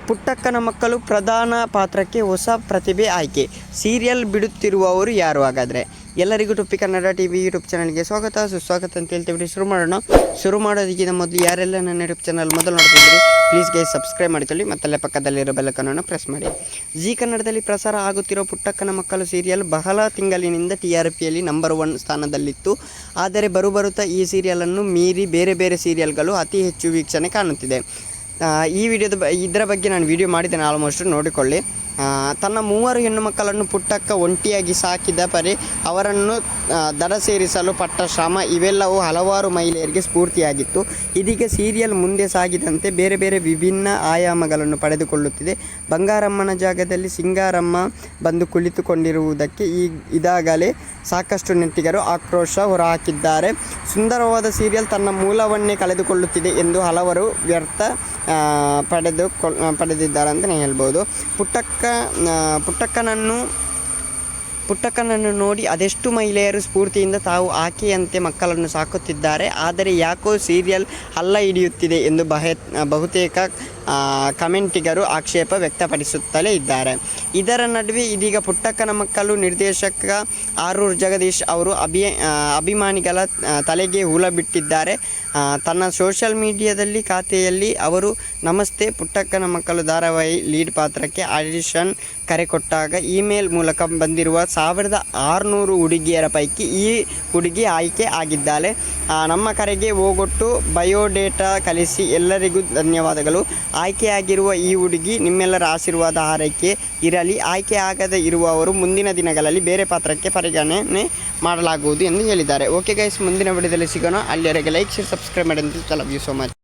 ಪುಟ್ಟಕ್ಕನ ಮಕ್ಕಳು ಪ್ರಧಾನ ಪಾತ್ರಕ್ಕೆ ಹೊಸ ಪ್ರತಿಭೆ ಆಯ್ಕೆ. ಸೀರಿಯಲ್ ಬಿಡುತ್ತಿರುವವರು ಯಾರು ಹಾಗಾದರೆ? ಎಲ್ಲರಿಗೂ ಟುಪ್ಪಿ ಕನ್ನಡ ಟಿವಿ ಯೂಟ್ಯೂಬ್ ಚಾನಲ್ಗೆ ಸ್ವಾಗತ ಸುಸ್ವಾಗತ ಅಂತ ಹೇಳ್ತೀವಿ. ಶುರು ಮಾಡೋದಕ್ಕಿಂತ ಮೊದಲು ಯಾರೆಲ್ಲ ನನ್ನ ಯೂಟ್ಯೂಬ್ ಚಾನಲ್ ಮೊದಲು ನೋಡ್ತಿದ್ರಿ ಪ್ಲೀಸ್ ಸಬ್ಸ್ಕ್ರೈಬ್ ಮಾಡಿಕೊಳ್ಳಿ, ಮತ್ತಲ್ಲೇ ಪಕ್ಕದಲ್ಲಿರೋ ಬೆಲ್ಲಕನ್ನು ಪ್ರೆಸ್ ಮಾಡಿ. ಜಿ ಕನ್ನಡದಲ್ಲಿ ಪ್ರಸಾರ ಆಗುತ್ತಿರೋ ಪುಟ್ಟಕ್ಕನ ಮಕ್ಕಳು ಸೀರಿಯಲ್ ಬಹಳ ತಿಂಗಳಿನಿಂದ TRPಯಲ್ಲಿ ನಂಬರ್ 1 ಸ್ಥಾನದಲ್ಲಿತ್ತು. ಆದರೆ ಬರುತ್ತಾ ಈ ಸೀರಿಯಲನ್ನು ಮೀರಿ ಬೇರೆ ಬೇರೆ ಸೀರಿಯಲ್ಗಳು ಅತಿ ಹೆಚ್ಚು ವೀಕ್ಷಣೆ ಕಾಣುತ್ತಿದೆ. ಈ ಇದರ ಬಗ್ಗೆ ನಾನು ವಿಡಿಯೋ ಮಾಡಿದ್ದೇನೆ, ಆಲ್ಮೋಸ್ಟ್ ನೋಡಿಕೊಳ್ಳಿ. ತನ್ನ 3 ಹೆಣ್ಣು ಮಕ್ಕಳನ್ನು ಪುಟ್ಟಕ್ಕ ಒಂಟಿಯಾಗಿ ಸಾಕಿದ ಪರಿ ಅವರನ್ನು ದಡ ಸೇರಿಸಲು ಪಟ್ಟ ಶ್ರಮ ಇವೆಲ್ಲವೂ ಹಲವಾರು ಮಹಿಳೆಯರಿಗೆ ಸ್ಫೂರ್ತಿಯಾಗಿತ್ತು. ಇದೀಗ ಸೀರಿಯಲ್ ಮುಂದೆ ಸಾಗಿದಂತೆ ಬೇರೆ ಬೇರೆ ವಿಭಿನ್ನ ಆಯಾಮಗಳನ್ನು ಪಡೆದುಕೊಳ್ಳುತ್ತಿದೆ. ಬಂಗಾರಮ್ಮನ ಜಾಗದಲ್ಲಿ ಸಿಂಗಾರಮ್ಮ ಬಂದು ಕುಳಿತುಕೊಂಡಿರುವುದಕ್ಕೆ ಇದಾಗಲೇ ಸಾಕಷ್ಟು ನೆಟ್ಟಿಗರು ಆಕ್ರೋಶ ಹೊರಹಾಕಿದ್ದಾರೆ. ಸುಂದರವಾದ ಸೀರಿಯಲ್ ತನ್ನ ಮೂಲವನ್ನೇ ಕಳೆದುಕೊಳ್ಳುತ್ತಿದೆ ಎಂದು ಹಲವರು ವ್ಯರ್ಥ ಪಡೆದಿದ್ದಾರೆ ಅಂತಲೇ ಹೇಳ್ಬೋದು. ಪುಟ್ಟಕ್ಕನನ್ನು ನೋಡಿ ಅದೆಷ್ಟು ಮಹಿಳೆಯರು ಸ್ಫೂರ್ತಿಯಿಂದ ತಾವು ಆಕೆಯಂತೆ ಮಕ್ಕಳನ್ನು ಸಾಕುತ್ತಿದ್ದಾರೆ. ಆದರೆ ಯಾಕೋ ಸೀರಿಯಲ್ ಹಲ್ಲ ಹಿಡಿಯುತ್ತಿದೆ ಎಂದು ಬಹುತೇಕ ಕಮೆಂಟಿಗರು ಆಕ್ಷೇಪ ವ್ಯಕ್ತಪಡಿಸುತ್ತಲೇ ಇದ್ದಾರೆ. ಇದರ ನಡುವೆ ಇದೀಗ ಪುಟ್ಟಕ್ಕನ ಮಕ್ಕಳು ನಿರ್ದೇಶಕ ಆರೂರು ಜಗದೀಶ್ ಅವರು ಅಭಿಮಾನಿಗಳ ತಲೆಗೆ ಹುಳ ಬಿಟ್ಟಿದ್ದಾರೆ. ತನ್ನ ಸೋಷಿಯಲ್ ಮೀಡಿಯಾದಲ್ಲಿ ಖಾತೆಯಲ್ಲಿ ಅವರು ನಮಸ್ತೆ ಪುಟ್ಟಕ್ಕನ ಮಕ್ಕಳು ಧಾರಾವಾಹಿ ಲೀಡ್ ಪಾತ್ರಕ್ಕೆ ಆಡಿಷನ್ ಕರೆ ಕೊಟ್ಟಾಗ ಇಮೇಲ್ ಮೂಲಕ ಬಂದಿರುವ 1600 ಹುಡುಗಿಯರ ಪೈಕಿ ಈ ಹುಡುಗಿ ಆಯ್ಕೆ ಆಗಿದ್ದಾಳೆ. ನಮ್ಮ ಕರೆಗೆ ಹೋಗೊಟ್ಟು ಬಯೋಡೇಟಾ ಕಳಿಸಿ ಎಲ್ಲರಿಗೂ ಧನ್ಯವಾದಗಳು. ಆಯ್ಕೆಯಾಗಿರುವ ಈ ಹುಡುಗಿ ನಿಮ್ಮೆಲ್ಲರ ಆಶೀರ್ವಾದ ಹಾರೈಕೆ ಇರಲಿ. ಆಯ್ಕೆ ಆಗದೇ ಇರುವವರು ಮುಂದಿನ ದಿನಗಳಲ್ಲಿ ಬೇರೆ ಪಾತ್ರಕ್ಕೆ ಪರಿಗಣನೆ ಮಾಡಲಾಗುವುದು ಎಂದು ಹೇಳಿದ್ದಾರೆ. ಓಕೆ ಗೈಸ್, ಮುಂದಿನ ವಿಡಿಯೋದಲ್ಲಿ ಸಿಗೋಣ. ಅಲ್ಲಿವರೆಗೆ ಲೈಕ್ ಶೇರ್ ಸಬ್ಸ್ಕ್ರೈಬ್ ಮಾಡಿ ಅಂತ ಲವ್ ಯು ಸೋ ಮಚ್.